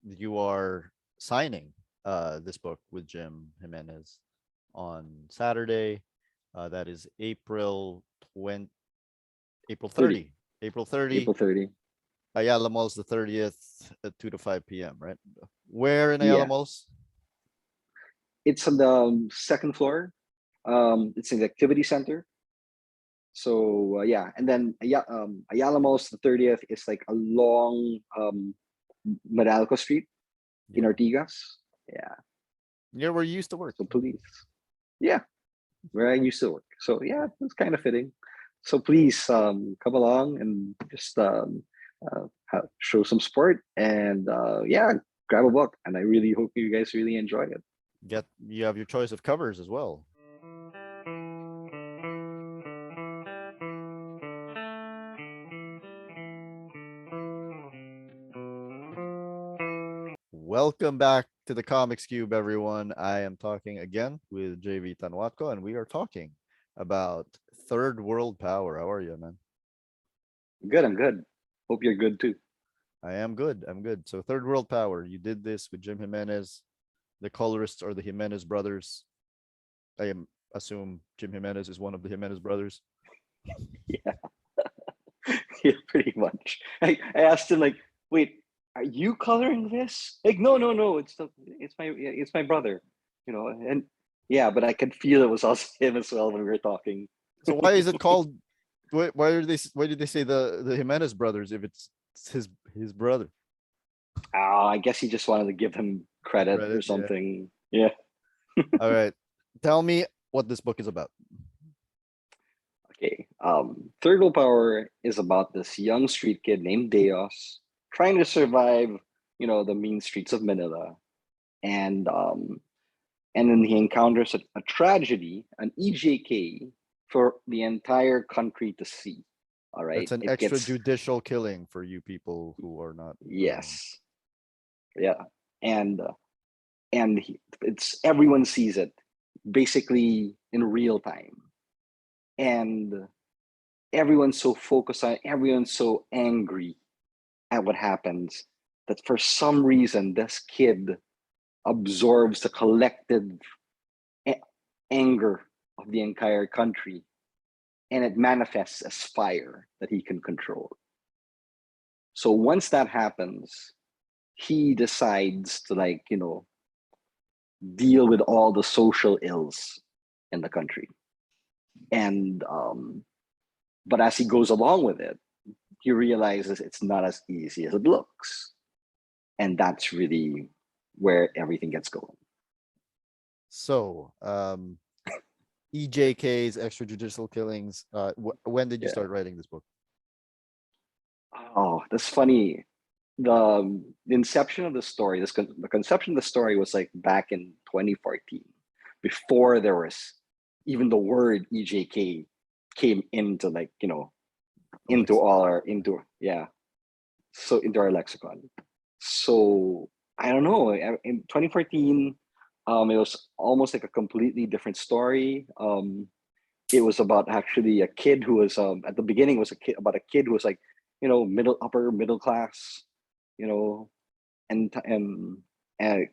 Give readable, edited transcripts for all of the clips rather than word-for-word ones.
you are signing this book with Jim Jimenez on Saturday. That is April 30. 30. April 30. April 30. Ayala Mall's the 30th at 2 to 5 p.m., right? Where in Ayala Yeah. Malls? It's on the second floor. It's in the activity center. So yeah, and then Ayala Malls the 30th is like a long Meralco Street in Yeah. Ortigas. Yeah. Near where you used to work. So please, yeah, where I used to work. So yeah, it's kind of fitting. So please come along and just show some support and yeah, grab a book. And I really hope you guys really enjoy it. You have your choice of covers as well. Welcome back to the Comics Cube, everyone. I am talking again with JV Tanjuatco, and we are talking about third world power. How are you, man? Good, I'm good. Hope you're good too. I am good. I'm good. So, third world power. You did this with Jim Jimenez. The colorists are the Jimenez brothers. Assume Jim Jimenez is one of the Jimenez brothers. Yeah, yeah, pretty much. I asked him like, wait, are you coloring this? Like, no, it's my brother, and yeah, but I could feel it was also him as well when we were talking. So why is it called? Why did they say the Jimenez brothers if it's his brother? I guess he just wanted to give him credit or Credit, yeah. something. Yeah. All right. Tell me what this book is about. Okay. Third World Power is about this young street kid named Deos trying to survive, the mean streets of Manila, and then he encounters a tragedy, an EJK for the entire country to see. All That's right. an It gets extrajudicial killing for you people who are not familiar. yes, yeah, and it's everyone sees it basically in real time, and everyone's so focused on it, everyone's so angry at what happens that for some reason this kid absorbs the collective a- anger of the entire country, and it manifests as fire that he can control. So once that happens, he decides to deal with all the social ills in the country. And but as he goes along with it, he realizes it's not as easy as it looks. And that's really where everything gets going. So, EJK's extrajudicial killings. When did you Yeah. start writing this book? Oh, that's funny. The inception of the story, the conception of the story was like back in 2014, before there was even the word EJK came into into Alexa. all our into yeah, so into our lexicon. So I don't know. In 2014, it was almost like a completely different story. It was about actually a kid who was at the beginning was a kid about a kid who was like upper middle class, you know, and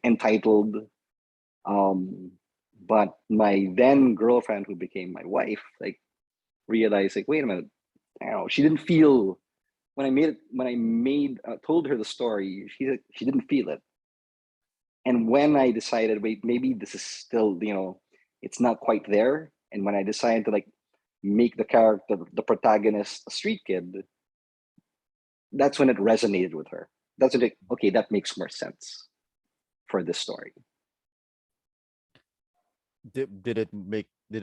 entitled. Um, but my then girlfriend, who became my wife, like realized like, wait a minute, she didn't feel when I made told her the story. She didn't feel it, and when I decided, wait, maybe this is still it's not quite there, and when I decided to like make the character, the protagonist, a street kid, that's when it resonated with her. That's when okay, that makes more sense for this story. Did it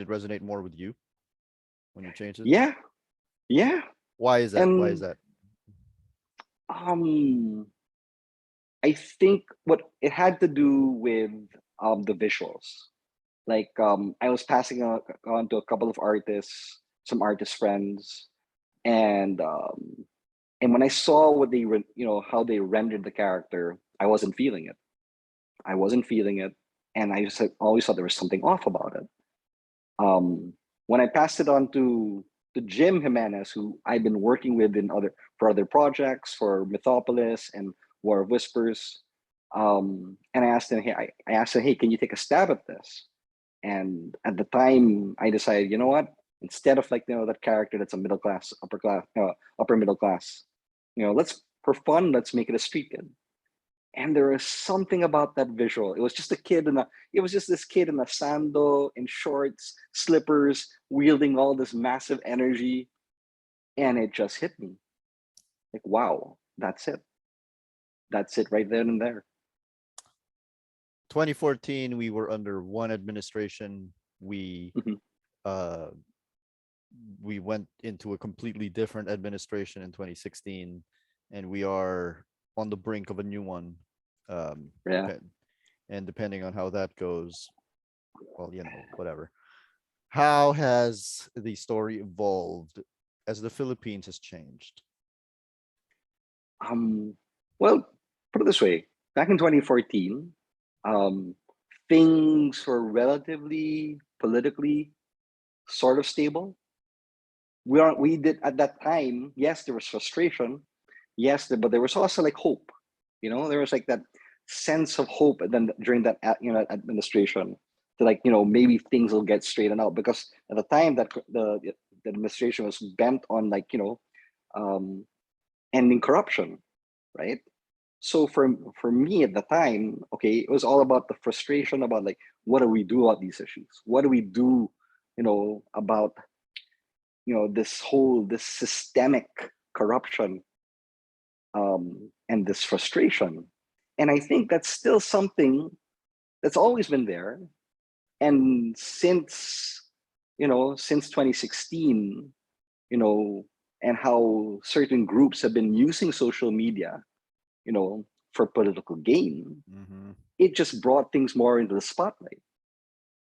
resonate more with you when you changed it? Yeah, yeah, Why is that? Why is and that? um, I think what it had to do with the visuals. Like I was passing on to a couple of artists, some artist friends, and when I saw what how they rendered the character, I wasn't feeling it. I wasn't feeling it, and I just always thought there was something off about it. When I passed it on to Jim Jimenez, who I've been working with in other for other projects, for Mythopolis and War of Whispers, And I asked him, hey, I asked him, hey, can you take a stab at this? And at the time, I decided, you know what? Instead of like that character that's a middle class, upper middle class, let's for fun, let's make it a street kid. And there was something about that visual. It was just a kid in a. It was just this kid in a sando, in shorts, slippers, wielding all this massive energy, and it just hit me. Like, wow, that's it. That's it right then and there. 2014, we were under one administration. Mhm. Uh, we went into a completely different administration in 2016, and we are on the brink of a new one. Yeah. And depending on how that goes, well, whatever. How has the story evolved as the Philippines has changed? Um. Well, put it this way. Back in 2014, um, things were relatively politically sort of stable. We did at that time. Yes, there was frustration. Yes, but there was also like hope. There was like that sense of hope, and then during that administration, to like maybe things will get straightened out, because at the time that the administration was bent on like um, ending corruption, right? So for me at the time, okay, it was all about the frustration about like what do we do about these issues? What do we do, about this systemic corruption, and this frustration. And I think that's still something that's always been there. And since 2016, you know, and how certain groups have been using social media, for political gain, Mm-hmm. it just brought things more into the spotlight.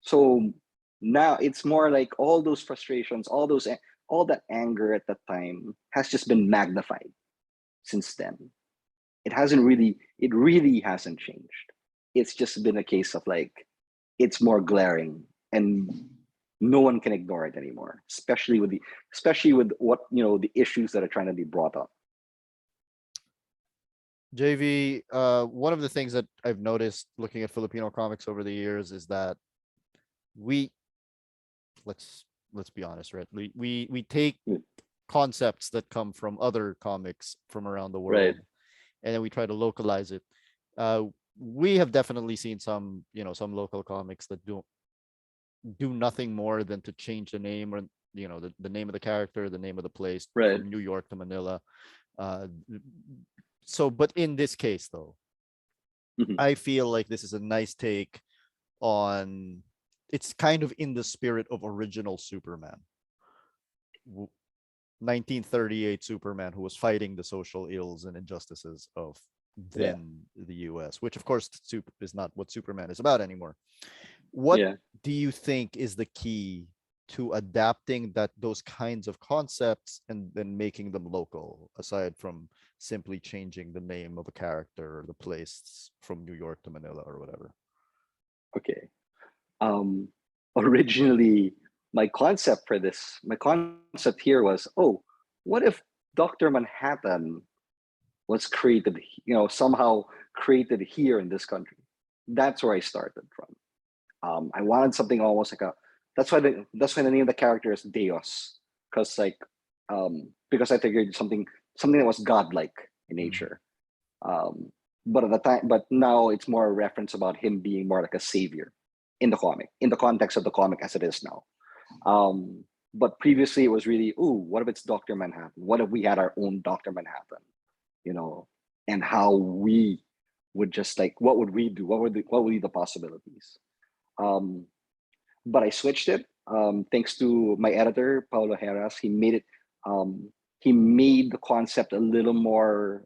So now it's more like all those frustrations, all that anger at that time has just been magnified since then. It really hasn't changed. It's just been a case of like it's more glaring, and no one can ignore it anymore, especially with what the issues that are trying to be brought up. JV, one of the things that I've noticed looking at Filipino comics over the years is that we let's let's be honest, right? We take Mm. concepts that come from other comics from around the Right. world, and then we try to localize it. Uh, we have definitely seen some local comics that do nothing more than to change the name, or the name of the character, the name of the place, Right. from New York to Manila. Uh, so, but in this case, though, Mhm. I feel like this is a nice take on. It's kind of in the spirit of original Superman, 1938 Superman, who was fighting the social ills and injustices of Yeah. then the US, which of course is not what Superman is about anymore. What Yeah. do you think is the key to adapting those kinds of concepts and then making them local, aside from simply changing the name of a character or the place from New York to Manila or whatever? Okay. Um, Originally, my concept here was, oh, what if Dr. Manhattan was created, somehow created here in this country? That's where I started from. I wanted something almost like a. That's why the name of the character is Deus, because I figured something that was godlike in Mhm. nature. Um, but now it's more a reference about him being more like a savior in the comic, in the context of the comic as it is now. But previously it was really, ooh, what if it's Doctor Manhattan? What if we had our own Doctor Manhattan? You know, and how we would just like, what would we do? What would be the possibilities? Um, but I switched it, thanks to my editor Paulo Heras. He made the concept a little more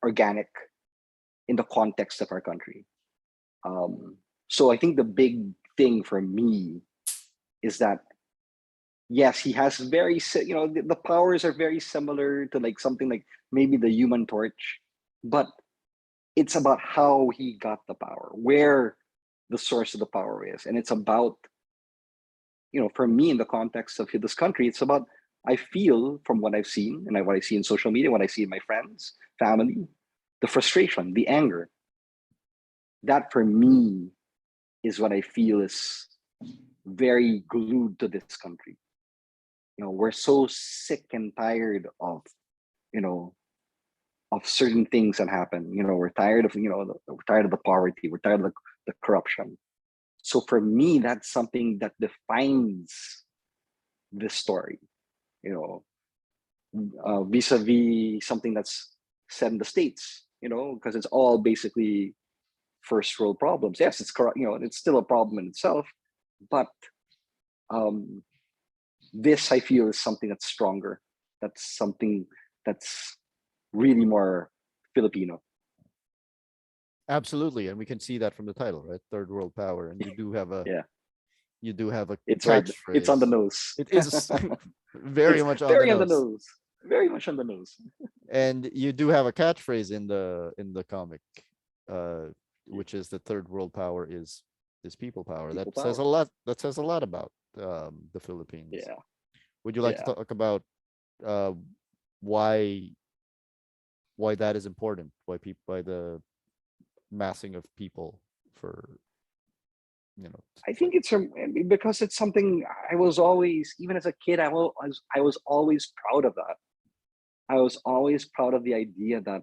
organic in the context of our country. So I think the big thing for me is that yes, he has the powers are very similar to like something like maybe the Human Torch, but it's about how he got the power, where the source of the power is, and it's about for me in the context of this country, it's about I feel from what I've seen and what I see in social media, what I see in my friends, family. the frustration, the anger. That for me is what I feel is very glued to this country. We're so sick and tired of, you know, of certain things that happen. We're tired of, we're tired of the poverty. We're tired of the corruption. So for me, that's something that defines this story. You know, vis-a-vis something that's set in the States. Because it's all basically first world problems. Yes, it's corrupt. It's still a problem in itself, but um, this I feel is something that's stronger. That's something that's really more Filipino. Absolutely, and we can see that from the title, right? Third world power, and Yeah, you do have a it's right. It's on the catchphrase. nose. It is very It's much on the very on the nose, nose. Very much on the nose. and you do have a catchphrase in the comic, uh, which is the third world power is people power. That People says a power. lot. That says a lot about the Philippines. Yeah, Would you like to yeah. talk about uh, why why that is important? Why the massing of people for you know I think it's because it's something I was always, even as a kid, I was always proud of that. I was always proud of the idea that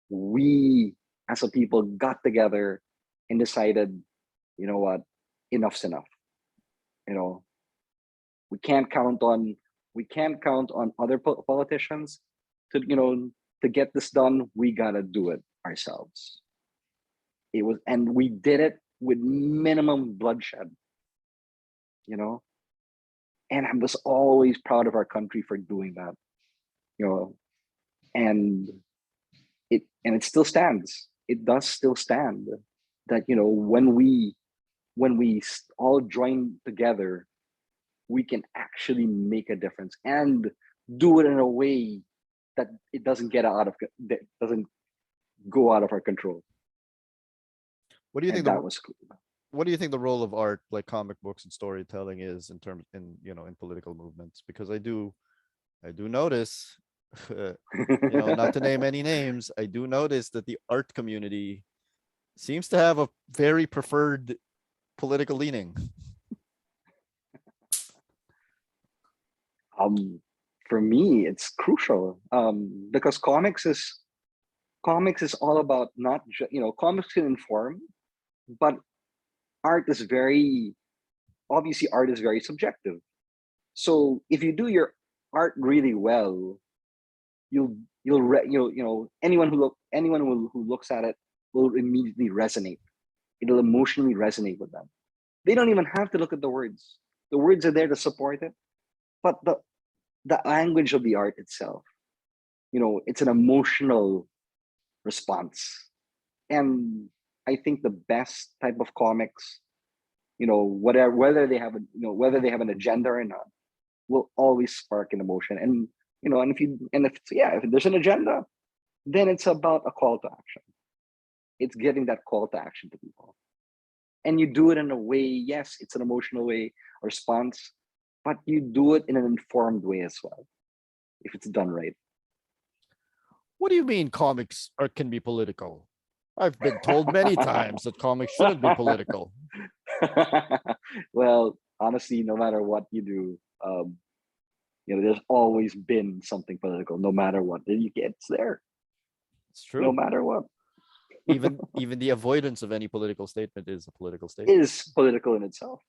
we as a people got together and decided, you know what, enough's enough. You know, we can't count on other politicians to to get this done. We gotta do it ourselves. And we did it with minimum bloodshed. You know, and I was always proud of our country for doing that. You know, and it still stands. It does still stand. That when we all join together, we can actually make a difference and do it in a way that it doesn't that doesn't go out of our control. what do you think And that was what do you think the role of art, like comic books and storytelling, is in terms in political movements? Because I do notice, not to name any names, I do notice that the art community seems to have a very preferred political leaning. um for me it's crucial, because comics is all about not just, comics can inform, but art is very obviously art is very subjective. So if you do your art really well, you'll who looks at it will immediately resonate. It'll emotionally resonate with them. They don't even have to look at the words. The words are there to support it, but the language of the art itself, it's an emotional response. And I think the best type of comics, whether they have whether they have an agenda or not, will always spark an emotion. And if there's an agenda, then it's about a call to action. It's getting that call to action to people. And you do it in a way, yes, it's an emotional way, a response, but you do it in an informed way as well, if it's done right. What do you mean comics can be political? I've been told many times that comics shouldn't be political. Well, honestly, no matter what you do, there's always been something political, no matter what. It's there, It's no true. matter what. Even the avoidance of any political statement is a political statement. Is political in itself.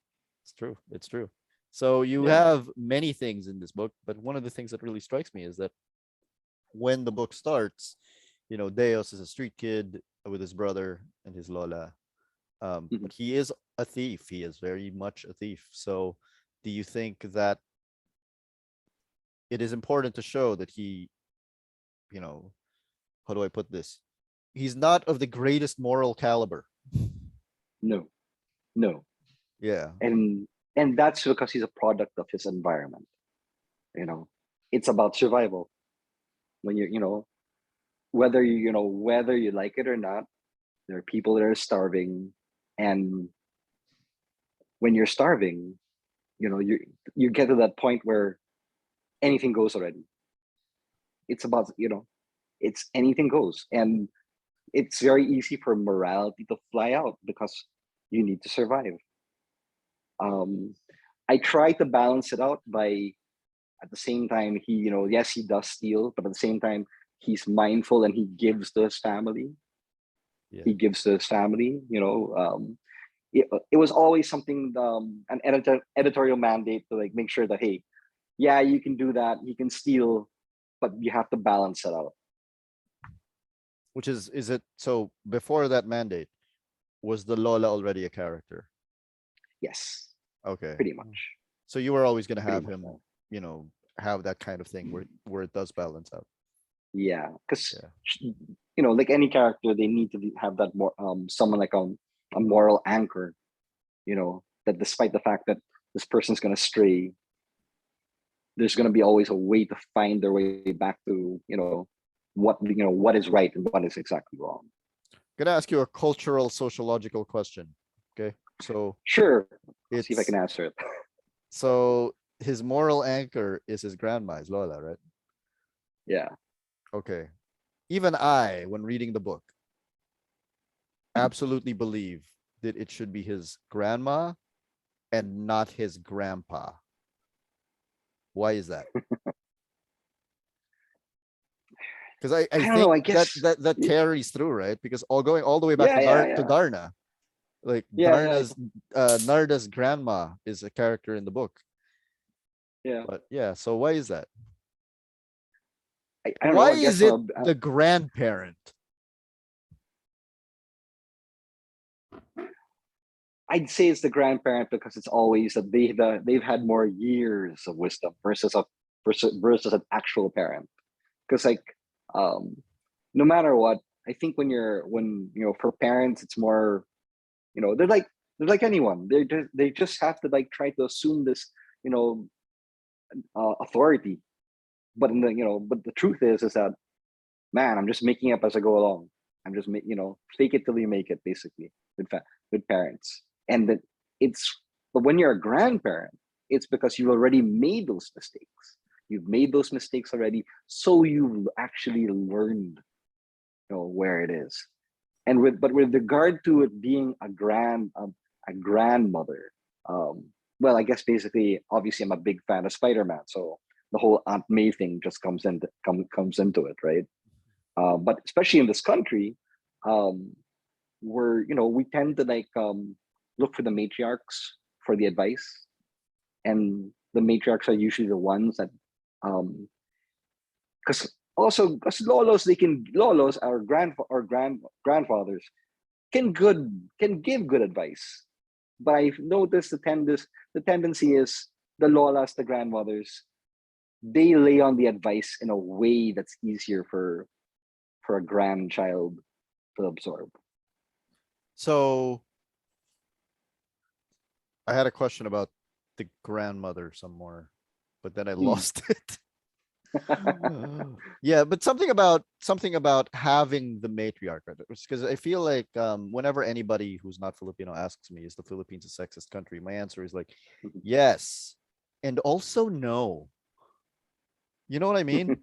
It's true. It's true. So you Yeah. have many things in this book, but one of the things that really strikes me is that when the book starts, Deus is a street kid with his brother and his Lola. Mhm. But he is a thief. He is very much a thief. So do you think that it is important to show that he, you know, how do I put this? He's not of the greatest moral caliber. No, no. Yeah. And that's because he's a product of his environment. You know, it's about survival. When whether you like it or not, there are people that are starving. And when you're starving, you get to that point where anything goes already. It's about, it's anything goes. And it's very easy for morality to fly out because you need to survive. Um, I try to balance it out by at the same time he, yes, he does steal, but at the same time he's mindful and he gives to his family. Yeah. He gives to his family. It was always something, an editorial mandate to like make sure that, hey, yeah, you can do that, you can steal, but you have to balance it out. Which is it? So before that mandate, was the Lola already a character? Yes, Okay. pretty much, So you were always gonna pretty have much him, that. have that kind of thing where it does balance out. Yeah, because Yeah. like any character, they need to have that more, someone like a moral anchor. That despite the fact that this person's gonna stray, there's gonna be always a way to find their way back to what is right and what is exactly wrong. Gonna ask you a cultural sociological question. Okay. So Sure, I'll see if I can it's answer it. so his moral anchor is his grandma, is Lola, right? Yeah. Okay. Even I, when reading the book, absolutely believe that it should be his grandma and not his grandpa. Why is that? Because I I don't know. think I that guess. that carries through, right? Because all going all the way back Yeah, to yeah, To yeah, Darna, like yeah, Narda's grandma is a character in the book. yeah. But yeah, so why is that? I don't know. Why I guess is it the grandparent? I'd say it's the grandparent because it's always that they've had more years of wisdom versus an actual parent. Because like, um, no matter what, I think when for parents it's more, they're like anyone. They just have to like try to assume this, you know authority. But the truth is that, man, I'm just making up as I go along. I'm just fake it till you make it, basically, with parents. And that it's but when you're a grandparent, it's because you've already made those mistakes. You've made those mistakes already, so you've actually learned, where it is. And with regard to it being a grandmother, well, I guess basically, obviously, I'm a big fan of Spider-Man, so the whole Aunt May thing just comes into it, right? But especially in this country, um, where we tend to like, look for the matriarchs for the advice, and the matriarchs are usually the ones that, because also because lolos, our grandfathers can give good advice. But I've noticed the tendency is the lolas, the grandmothers, they lay on the advice in a way that's easier for a grandchild to absorb. So I had a question about the grandmother somewhere, but then I Hmm. lost it. Yeah, but something about having the matriarch, right? Because I feel like whenever anybody who's not Filipino asks me, is the Philippines a sexist country? My answer is like, yes, and also no. You know what I mean?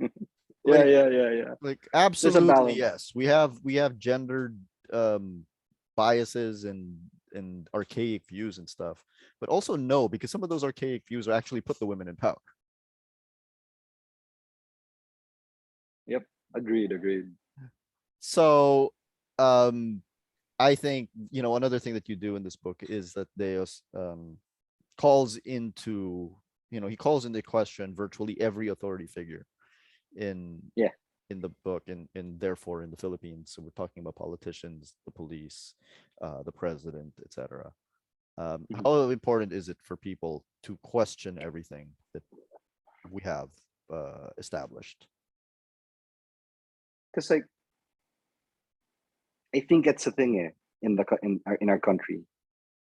Yeah, Like yeah, yeah, yeah. There's a absolutely balance. yes. We have gendered um biases and archaic views and stuff, but also no, because some of those archaic views are actually put the women in power. Yep. Agreed, agreed. So um I think another thing that you do in this book is that Deus calls into he calls into question virtually every authority figure in Yeah. the book, and therefore in the Philippines. So we're talking about politicians, the police, the president, etc. Mhm. How important is it for people to question everything that we have established? Because like, I think that's the thing, in our country.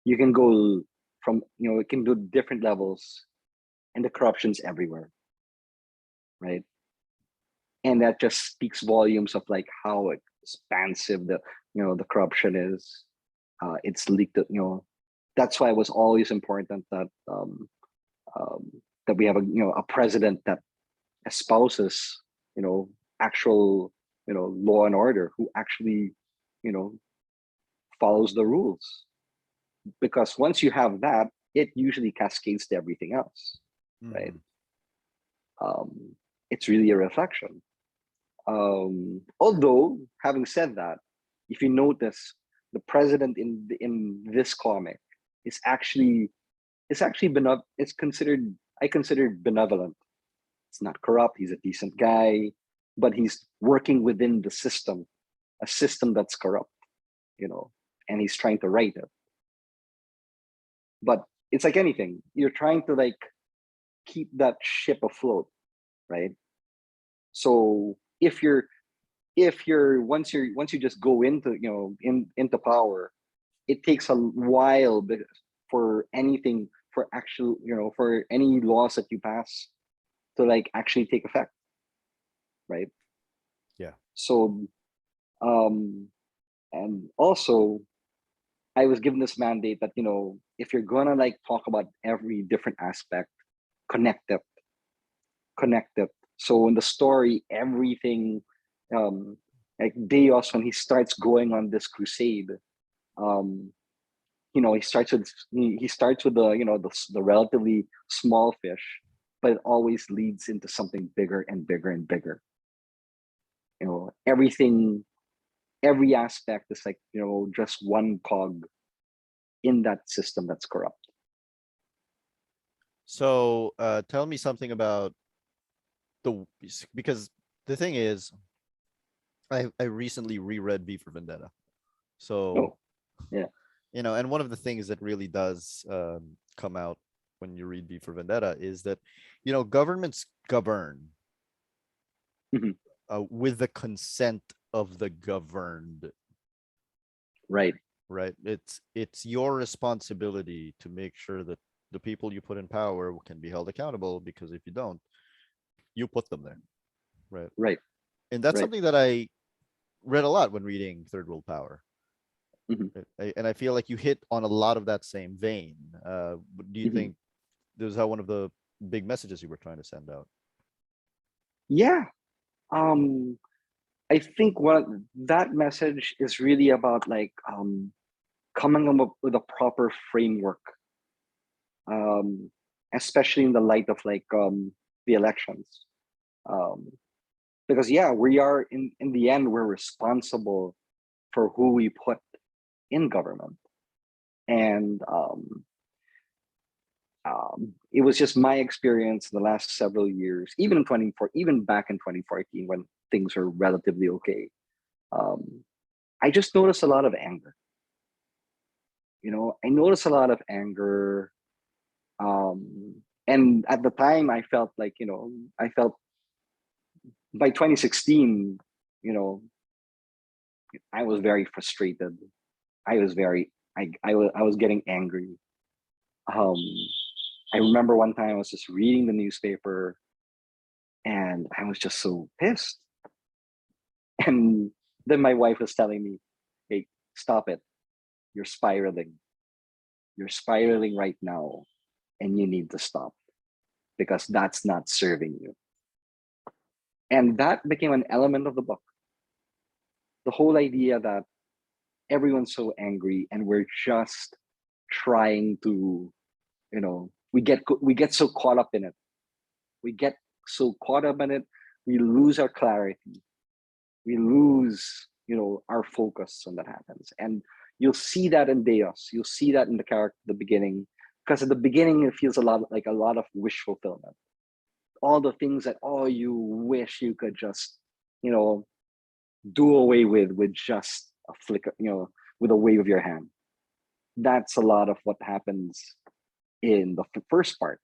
You can go from, it can do different levels, and the corruption's everywhere, right? And that just speaks volumes of like how expansive the corruption is. It's leaked. That's why it was always important um, that we have a president that espouses, you know actual, law and order, who actually you know, follows the rules. Because once you have that, it usually cascades to everything else, right? Mhm. It's really a reflection. Although, having said that, if you notice, the president in this comic is actually it's considered, I consider benevolent. It's not corrupt. He's a decent guy, but he's working within the system, a system that's corrupt, you know, and he's trying to right it. But it's like anything, you're trying to like keep that ship afloat, right? So if you're once you just go into, into power, it takes a while for anything, for actual, for any laws that you pass to like actually take effect, right? Yeah. So um and also, I was given this mandate that, if you're gonna like talk about every different aspect, connect it, connect it. So in the story, everything, um like Deus, when he starts going on this crusade, um he starts with the, the relatively small fish, but it always leads into something bigger and bigger and bigger. Everything, every aspect is like, just one cog in that system that's corrupt. So, tell me something about because the thing is, I recently reread V for Vendetta. So, Oh, yeah. and one of the things that really does come out when you read V for Vendetta is that, governments govern Mhm. with the consent of the governed, Right. right? It's your responsibility to make sure that the people you put in power can be held accountable, because if you don't, you put them there, right? Right. And that's Right. something that I read a lot when reading Third World Power. Mhm. And I feel like you hit on a lot of that same vein. Do you Mhm. think this is how one of the big messages you were trying to send out? Yeah. um I think what that message is really about, like, coming up with a proper framework, um especially in the light of like, the elections, um because yeah, we are, in the end, we're responsible for who we put in government. And it was just my experience in the last several years, even in 24, even back in 2014, when things were relatively okay. um, I just noticed a lot of anger. I noticed a lot of anger. And at the time, I felt like, I felt by 2016, you know I was very frustrated. I was getting angry. um, I remember one time I was just reading the newspaper, and I was just so pissed. And then my wife was telling me, "Hey, stop it. You're spiraling. You're spiraling right now, and you need to stop, because that's not serving you." And that became an element of the book. The whole idea that everyone's so angry, and we're just trying to, we get so caught up in it. We get so caught up in it, we lose our clarity. We lose, our focus when that happens. And you'll see that in Deus. You'll see that in the character at the beginning, because at the beginning it feels a lot like a lot of wish fulfillment. All the things that, oh, you wish you could just, you know, do away with just a flick, with a wave of your hand. That's a lot of what happens in the first part.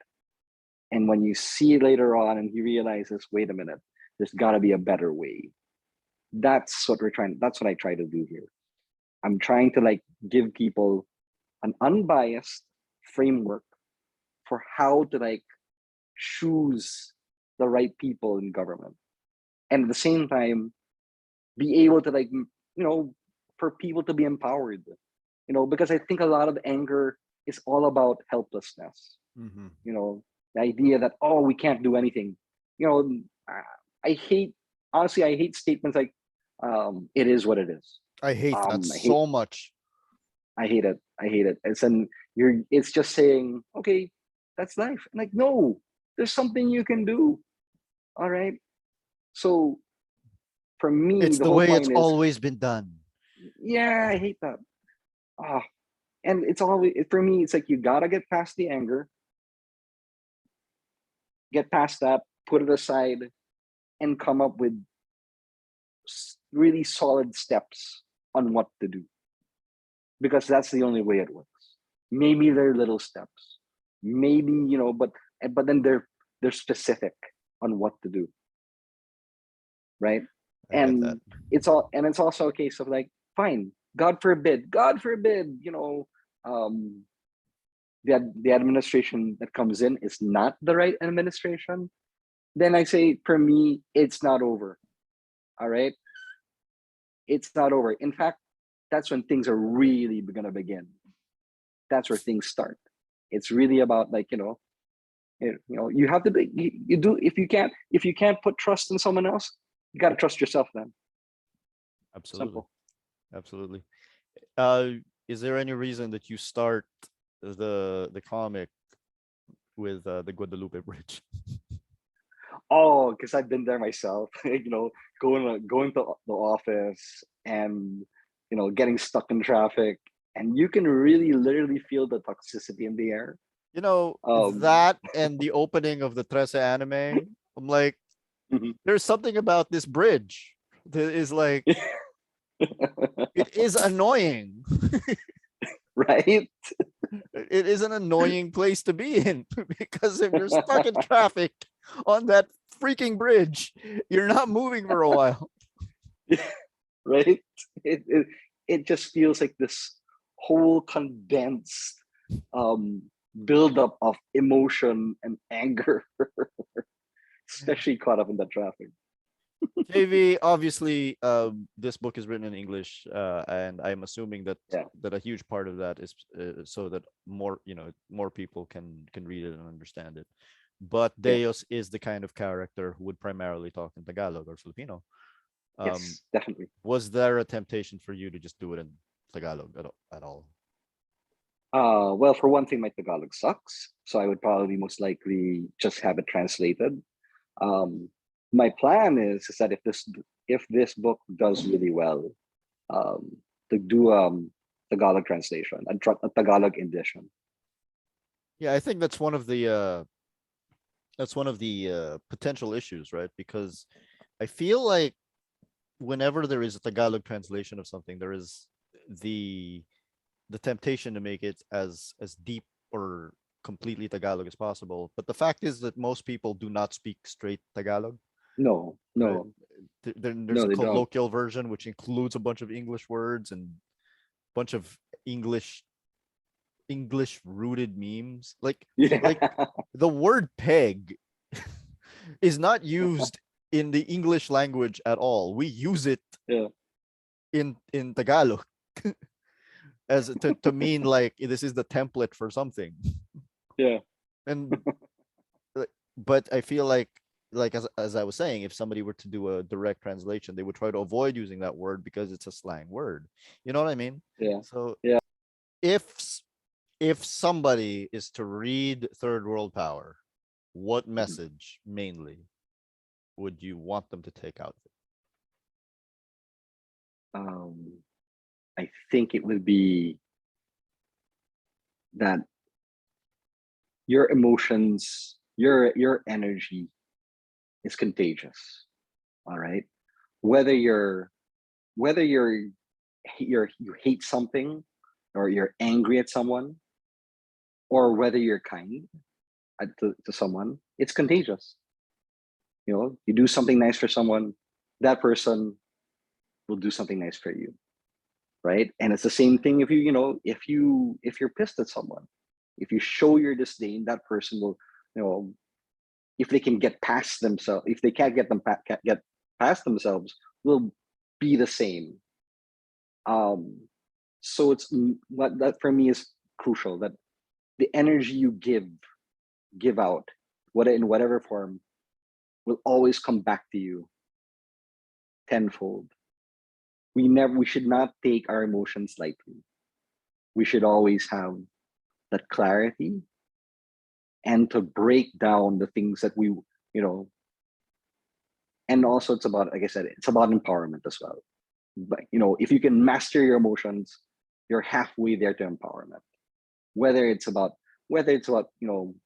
And when you see later on, and he realizes, wait a minute, there's got to be a better way. That's what I try to do here. I'm trying to like give people an unbiased framework for how to like choose the right people in government, and at the same time be able to like, for people to be empowered. Because I think a lot of anger is all about helplessness. Mm-hmm. The idea that, oh, we can't do anything. you know I hate, honestly, I hate statements like, It is what it is. I hate that I hate so much. I hate it. I hate it. It's just saying, okay, that's life. Like, no, there's something you can do. All right. So for me, It's the the whole way it's point is, always been done. yeah, I hate that. Ah, and it's always for me, it's like you gotta get past the anger, get past that, put it aside, and come up with really solid steps on what to do, because that's the only way it works. Maybe they're little steps, maybe, but then they're specific on what to do, right? I get that. And it's also a case of like, fine, God forbid, um, the administration that comes in is not the right administration. Then I say, for me, it's not over. All right, it's not over. In fact, that's when things are really gonna begin. That's where things start. It's really about, like, you have to be, you do, if you can't put trust in someone else, you got to trust yourself. Then Absolutely. simple. Absolutely. Uh, is there any reason that you start the comic with the Guadalupe Bridge? Oh, because I've been there myself. Going to the office, and getting stuck in traffic, and you can really literally feel the toxicity in the air. You know, Um, that and the opening of the Trece anime, I'm like, there's something about this bridge that is like, it is annoying. right? It is an annoying place to be in because if you're stuck in traffic on that freaking bridge, you're not moving for a while. Right? It, it it just feels like this whole condensed um buildup of emotion and anger, especially caught up in the traffic. JV, obviously, this book is written in English, and I'm assuming that Yeah, a huge part of that is so that more people can read it and understand it. But yeah, Deus is the kind of character who would primarily talk in Tagalog or Filipino. Um, yes, definitely. was there a temptation for you to just do it in Tagalog at all? Well, for one thing, my Tagalog sucks, so I would probably most likely just have it translated. Um, my plan is that if this book does really well, um, to do Tagalog translation, a Tagalog edition. Yeah, I think that's one of the potential issues, right? Because I feel like whenever there is a Tagalog translation of something, there is the the temptation to make it as deep or completely Tagalog as possible. But the fact is that most people do not speak straight Tagalog, No, right? no, There's no, a they don't. colloquial version which includes a bunch of English words and a bunch of English English rooted memes. Like Yeah, the word peg is not used in the English language at all. We use it yeah, in Tagalog as to mean like this is the template for something. yeah. And but I feel like as I was saying, if somebody were to do a direct translation, they would try to avoid using that word because it's a slang word. You know what I mean? Yeah. So Yeah. if if somebody is to read Third World Power, what Mhm. message mainly would you want them to take out of it? Um, I think it would be that your emotions, your energy is contagious. All right. Whether you're whether you hate something, or you're angry at someone, or whether you're kind to someone, it's contagious. You do something nice for someone, that person will do something nice for you, right? And it's the same thing if you're pissed at someone, if you show your disdain, that person will, you know if they can get past themselves, if they can't get past themselves, will be the same. Um so what that for me is crucial, that the energy you give out, in whatever form, will always come back to you tenfold. we should not take our emotions lightly. We should always have that clarity and to break down the things that we, you know, and also it's about, like I said, it's about empowerment as well. But if you can master your emotions, you're halfway there to empowerment. Whether it's about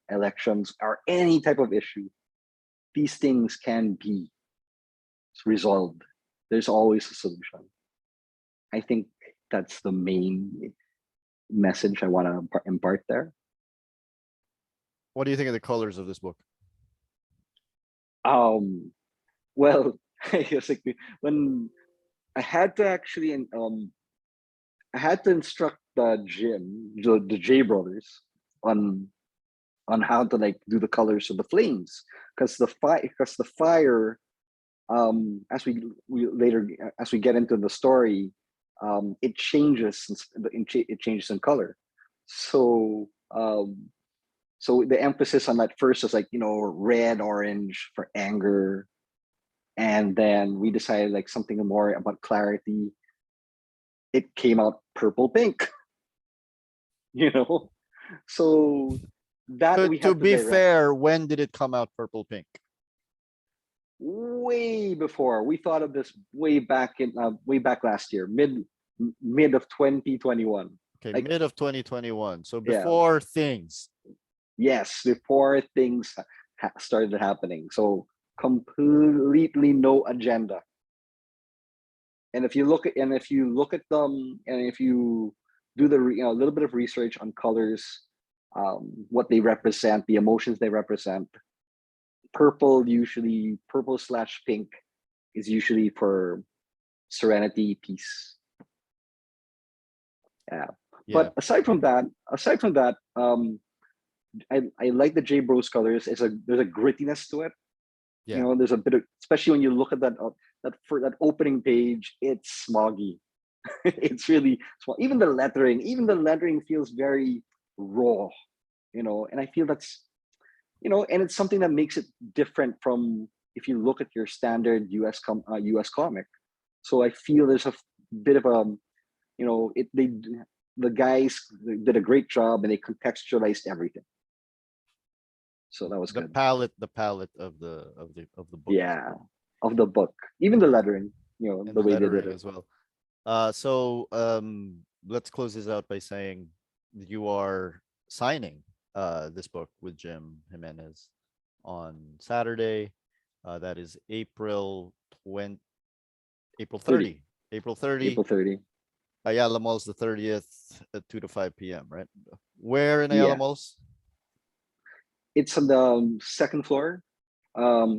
elections or any type of issue, these things can be resolved. There's always a solution. I think that's the main message I want to impart there. What do you think of the colors of this book? Well, I guess like when I had to actually I had to instruct the J brothers on how to like do the colors of the flames, because the fire, as we later as we get into the story, it changes it changes in color. So so the emphasis on that first was like red orange for anger, and then we decided like something more about clarity. It came out purple pink. you know so that we To had to be direct fair, when did it come out purple pink? way before. We thought of this way back last year, mid of 2021. Okay, Like, mid of 2021. So yeah, before things. yes, before things started happening. So completely no agenda. And if you look at them, and if you do a little bit of research on colors, what they represent, the emotions they represent, purple slash pink is usually for serenity, peace. Yeah. Yeah. But aside from that, I like the J Bros colors. There's a grittiness to it. Yeah. There's a bit of, especially when you look at that opening page, it's smoggy. It's really small. Even the lettering feels very raw. And I feel that's and it's something that makes it different from if you look at your standard US comic. So I feel there's a bit of a the guys did a great job, and they contextualized everything. So that was good. The palette of the book. Yeah, of the book, even the lettering, And the the way they did lettering it. as well. So let's close this out by saying you are signing this book with Jim Jimenez on Saturday. That is April 20, April 30, 30. April 30. April 30. Ayala Mall's the 30th at 2 to 5 p.m., right? Where in Ayala Yeah, Malls? it's on the second floor.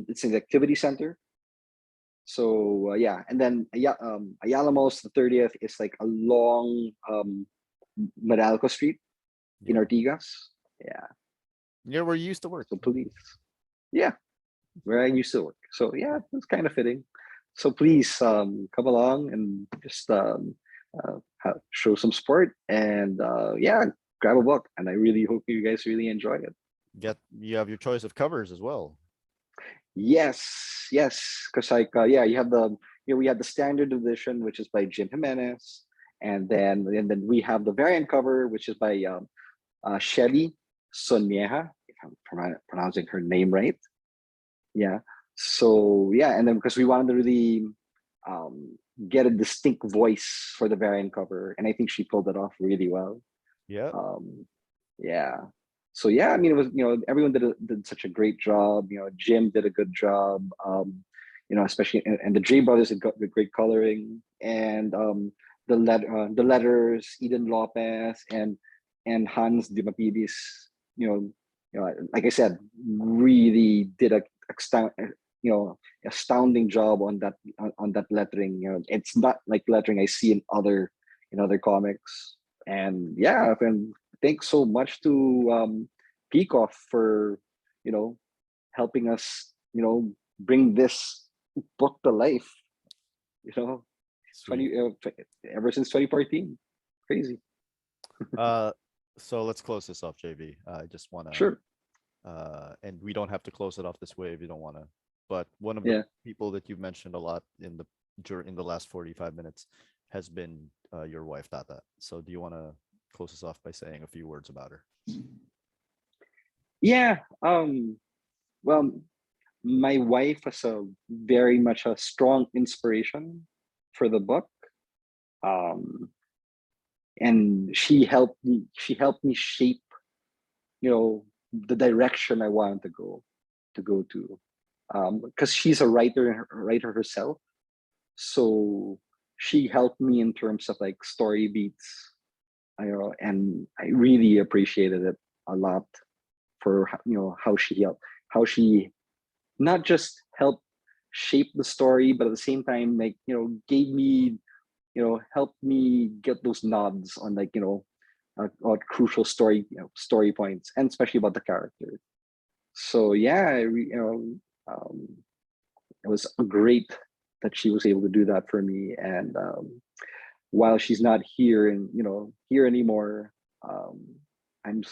It's in the activity center. So yeah, and then Ayala Malls the 30th is like along Meralco Street in Yeah. Ortigas. Yeah, Near where you used to work. so please, yeah, where I used to work. So yeah, it's kind of fitting. So please come along and just show some support, and yeah, grab a book. And I really hope you guys really enjoy it. You have your choice of covers as well. Yes, because like yeah, you have we have the standard edition, which is by Jim Jimenez, and then we have the variant cover, which is by Shelly Sonieja, if I'm pronouncing her name right. Yeah. So yeah, and then because we wanted to really get a distinct voice for the variant cover, and I think she pulled it off really well. Yeah. Yeah. So yeah, I mean, it was everyone did such a great job. Jim did a good job. Especially and the J brothers had got the great coloring, and the letters, Eden Lopez and Hans Dimapidis. Like I said, really did a astounding job on that lettering. It's not like lettering I see in other comics. And yeah, and thanks so much to Peacock for helping us bring this book to life. You know, Sweet. 20 ever since 2014, crazy. Uh, so let's close this off, JV. I just want to, Sure. and we don't have to close it off this way if you don't want to. But one of the Yeah. people that you've mentioned a lot in the during the last 45 minutes has been your wife, Tata. So do you want to close us off by saying a few words about her? Yeah. Well, my wife was a very much a strong inspiration for the book. Um, and she helped me shape, the direction I wanted to go to. Because she's a writer herself. So she helped me in terms of like story beats, and I really appreciated it a lot for how she helped, how she not just helped shape the story, but at the same time, like, gave me, helped me get those nods on, like, crucial story points, and especially about the character. So yeah, it was great that she was able to do that for me. And while she's not here and here anymore, um, I'm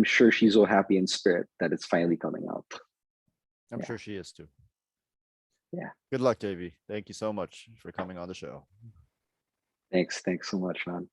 sure she's so happy in spirit that it's finally coming out. I'm Yeah, sure she is too. yeah. Good luck, JV. Thank you so much for coming on the show. Thanks so much, man.